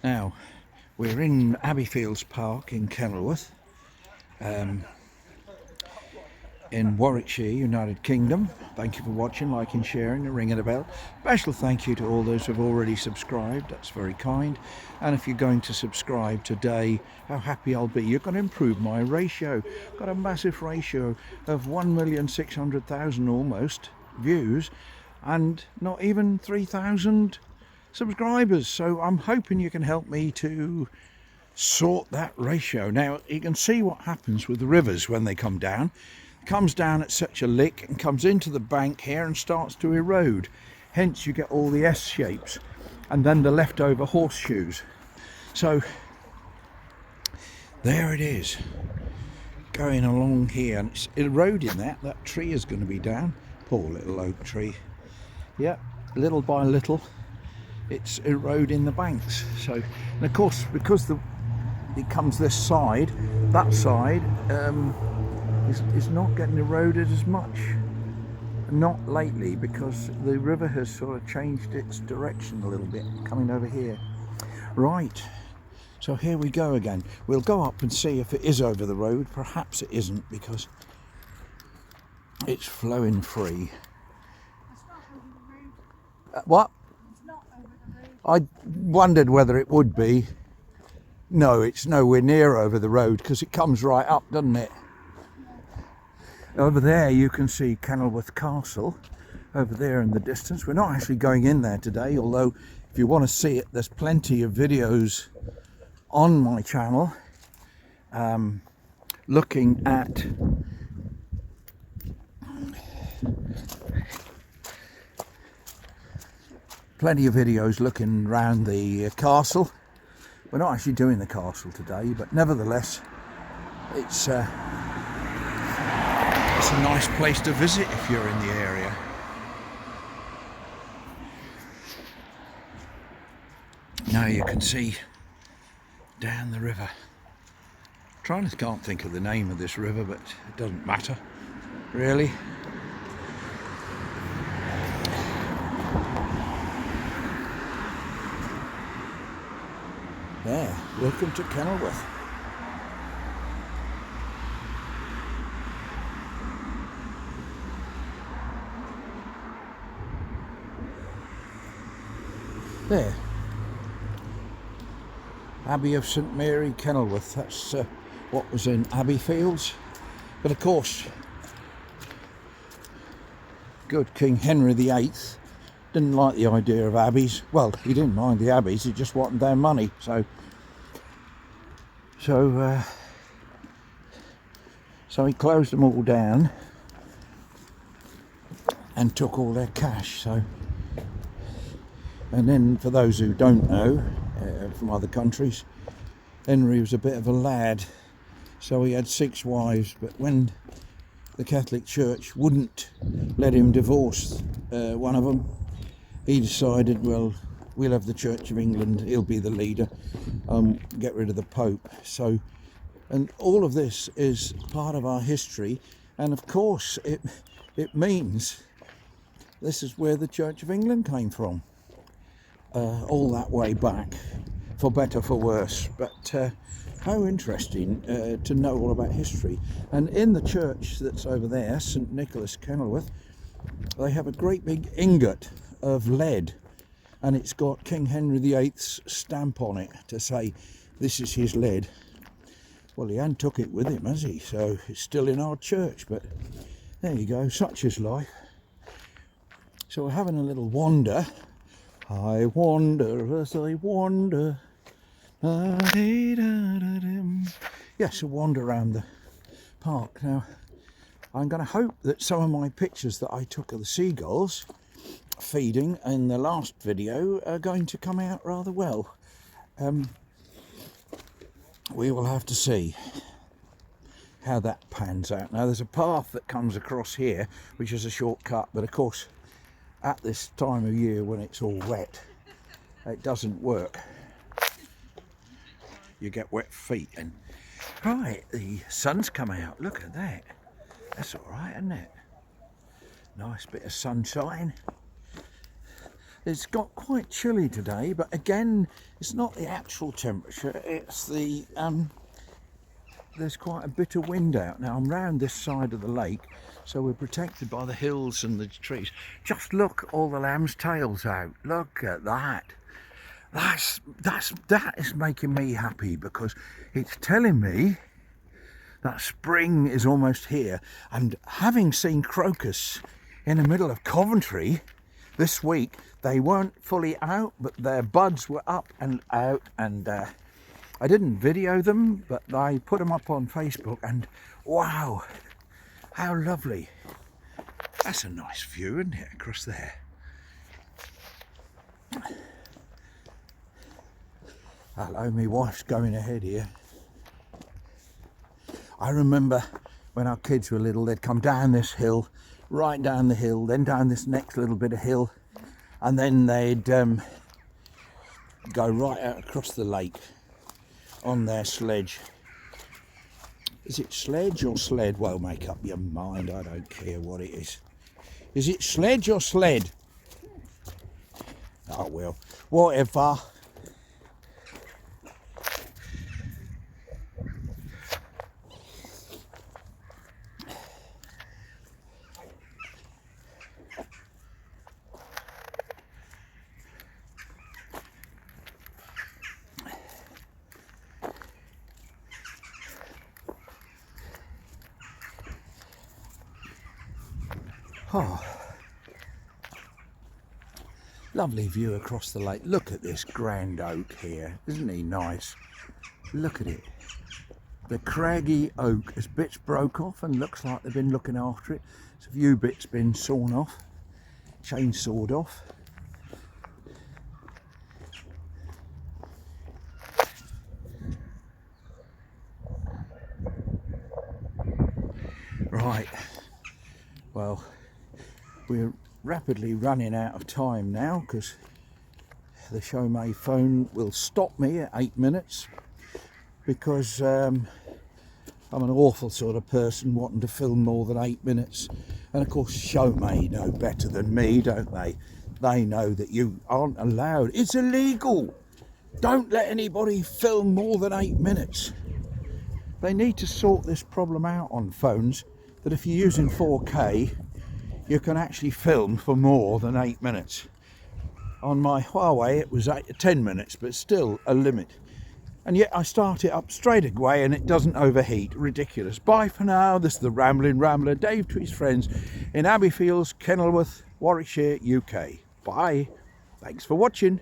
Now, we're in Abbey Fields Park in Kenilworth, in Warwickshire, United Kingdom. Thank you for watching, liking, sharing and ringing the bell. Special thank you to all those who have already subscribed. That's very kind. And if you're going to subscribe today, how happy I'll be. You're going to improve my ratio. Got a massive ratio of 1,600,000 almost views and not even 3,000 subscribers. So I'm hoping you can help me to sort that ratio. Now you can see what happens with the rivers when they come down. It comes down at such a lick and comes into the bank here and starts to erode. Hence you get all the S shapes and then the leftover horseshoes. So there it is, going along here, and it's eroding that tree is going to be down. Poor little oak tree. Yeah, little by little it's eroding the banks. So, and of course, because it comes this side, that side is not getting eroded as much. Not lately, because the river has sort of changed its direction a little bit, coming over here. Right, so here we go again. We'll go up and see if it is over the road. Perhaps it isn't, because it's flowing free. What? I wondered whether it would be. No, it's nowhere near over the road, because it comes right up, doesn't it? Over there you can see Kenilworth Castle, over there in the distance. We're not actually going in there today, although if you want to see it, there's plenty of videos on my channel looking at around the castle. We're not actually doing the castle today, but nevertheless it's a nice place to visit if you're in the area. Now you can see down the river. Can't think of the name of this river, but it doesn't matter really. There, welcome to Kenilworth. There, Abbey of St Mary, Kenilworth. That's what was in Abbey Fields. But of course, good King Henry VIII didn't like the idea of abbeys. Well, he didn't mind the abbeys, he just wanted their money. So he closed them all down and took all their cash. So, and then for those who don't know from other countries, Henry was a bit of a lad, so he had 6 wives, but when the Catholic Church wouldn't let him divorce one of them, he decided, well, we'll have the Church of England, he'll be the leader, get rid of the Pope. So, and all of this is part of our history, and of course it means this is where the Church of England came from, all that way back, for better, for worse. But how interesting to know all about history. And in the church that's over there, St Nicholas, Kenilworth, they have a great big ingot of lead, and it's got King Henry VIII's stamp on it to say this is his lead. Well, he hadn't took it with him, has he? So it's still in our church, but there you go, such is life. So we're having a little wander. I wander as I wander. Yes, a wander around the park. Now, I'm going to hope that some of my pictures that I took of the seagulls feeding in the last video are going to come out rather well. We will have to see how that pans out. Now, there's a path that comes across here, which is a shortcut, but of course, at this time of year when it's all wet, it doesn't work. You get wet feet. And right, the sun's come out. Look at that. That's all right, isn't it? Nice bit of sunshine. It's got quite chilly today, but again, it's not the actual temperature, it's the there's quite a bit of wind out. Now I'm round this side of the lake, so we're protected by the hills and the trees. Just look, all the lamb's tails out. Look at that. That is making me happy, because it's telling me that spring is almost here. And having seen crocus in the middle of Coventry this week, they weren't fully out, but their buds were up and out, and I didn't video them, but I put them up on Facebook, and wow, how lovely. That's a nice view, isn't it, across there? Hello, my wife's going ahead here. I remember when our kids were little, they'd come down this hill, right down the hill, then down this next little bit of hill, and then they'd go right out across the lake on their sledge. Is it sledge or sled? Well, make up your mind, I don't care what it is. Is it sledge or sled? Oh well, whatever. Oh, lovely view across the lake. Look at this grand oak here. Isn't he nice? Look at it. The craggy oak, as bits broke off, and looks like they've been looking after it. There's a few bits been sawn off, chainsawed off. Right, well, we're rapidly running out of time now, because the show may phone will stop me at 8 minutes, because I'm an awful sort of person wanting to film more than 8 minutes. And of course, show may know better than me, don't they? They know that you aren't allowed. It's illegal. Don't let anybody film more than 8 minutes. They need to sort this problem out on phones, that if you're using 4K, you can actually film for more than 8 minutes. On my Huawei it was 10 minutes, but still a limit. And yet I start it up straight away and it doesn't overheat. Ridiculous. Bye for now. This is the Rambling Rambler, Dave to his friends in Abbey Fields, Kenilworth, Warwickshire, UK. Bye. Thanks for watching.